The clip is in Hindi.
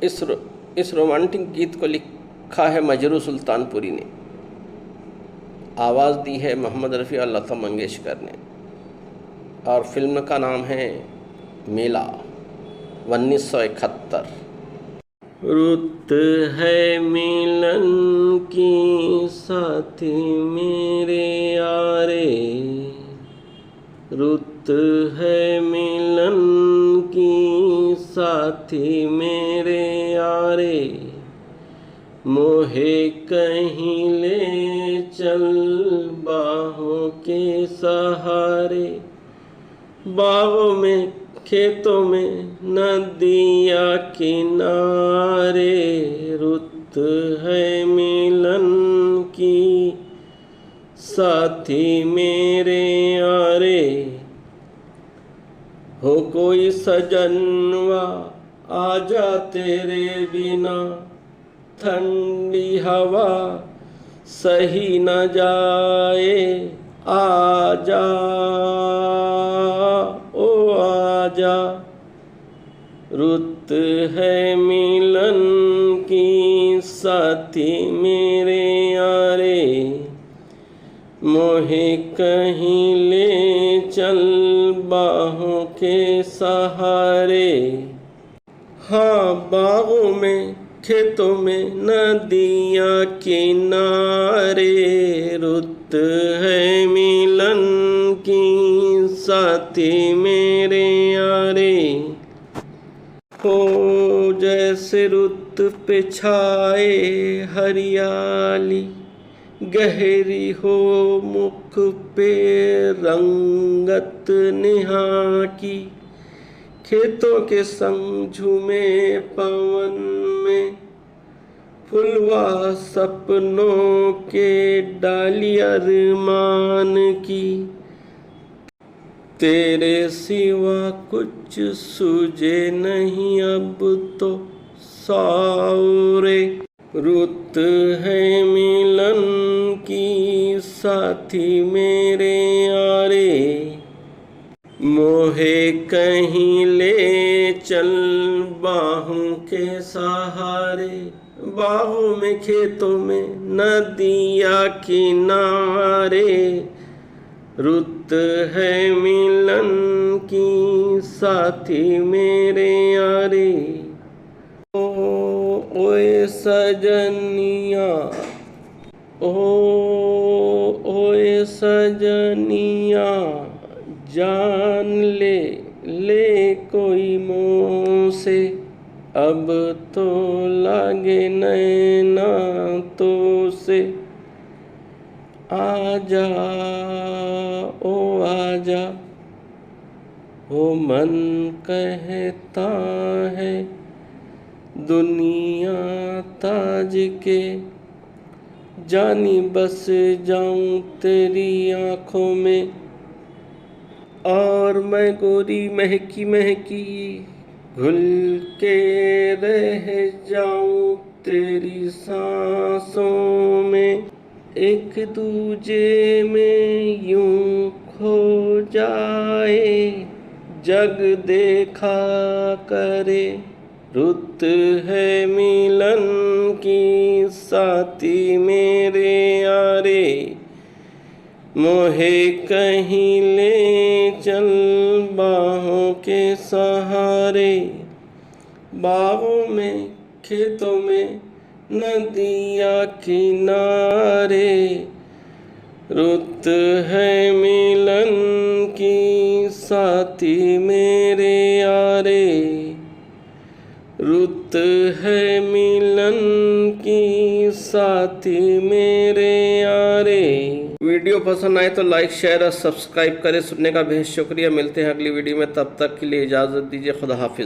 इस रोमांटिक गीत को लिखा है मजरू सुल्तानपुरी ने, आवाज़ दी है मोहम्मद रफ़ी और लता मंगेशकर ने, और फिल्म का नाम है मेला 1971। रुत है मिलन की साथी मेरे यारे, रुत है मिलन की साथी मेरे यारे, मोहे कहीं ले चल बाहों के सहारे, बागों में खेतों में नदिया किनारे, रुत है मिलन की साथी मेरे यारे, हो कोई सजनवा आजा तेरे बिना, ठंडी हवा सही न जाए, आजा ओ आजा, रुत है मिलन की साथी मेरे यारे, मोहे कहीं ले चल बाहों के सहारे, हाँ बागों में खेतों में नदियाँ किनारे, रुत है मिलन की साथी मेरे यारे, हो जैसे रुत पे छाए हरियाली, गहरी हो मुख पे रंगत नेहा की, खेतों के संग झूमे पवन में फुलवा सपनों के डाली अरमान की, तेरे सिवा कुछ सूझे नहीं अब तो सावरे, रुत है मिलन की साथी मेरे यारे, मोहे कहीं ले चल बाहों के सहारे, बाहों में खेतों में नदिया किनारे, रुत है मिलन की साथी मेरे यारे, ओए सजनिया ओए सजनिया, जान ले कोई मुँह से, अब तो लागे नैना तो से, आजा ओ आजा, वो मन कहता है दुनिया ताज के, जानी बस जाऊं तेरी आँखों में, और मैं गोरी महकी महकी घुल के रह जाऊं तेरी सांसों में, एक दूजे में यूं खो जाए जग देखा करे, रुत है मिलन की साथी मेरे यारे, मोहे कहीं ले चल बाहों के सहारे, बागों में खेतों में नदिया किनारे, रुत है मिलन की साथी मेरे यारे, रुत है मिलन की साथी मेरे यारे। वीडियो पसंद आए तो लाइक शेयर और सब्सक्राइब करें। सुनने का बेहद शुक्रिया। मिलते हैं अगली वीडियो में, तब तक के लिए इजाज़त दीजिए। खुदा हाफिज़।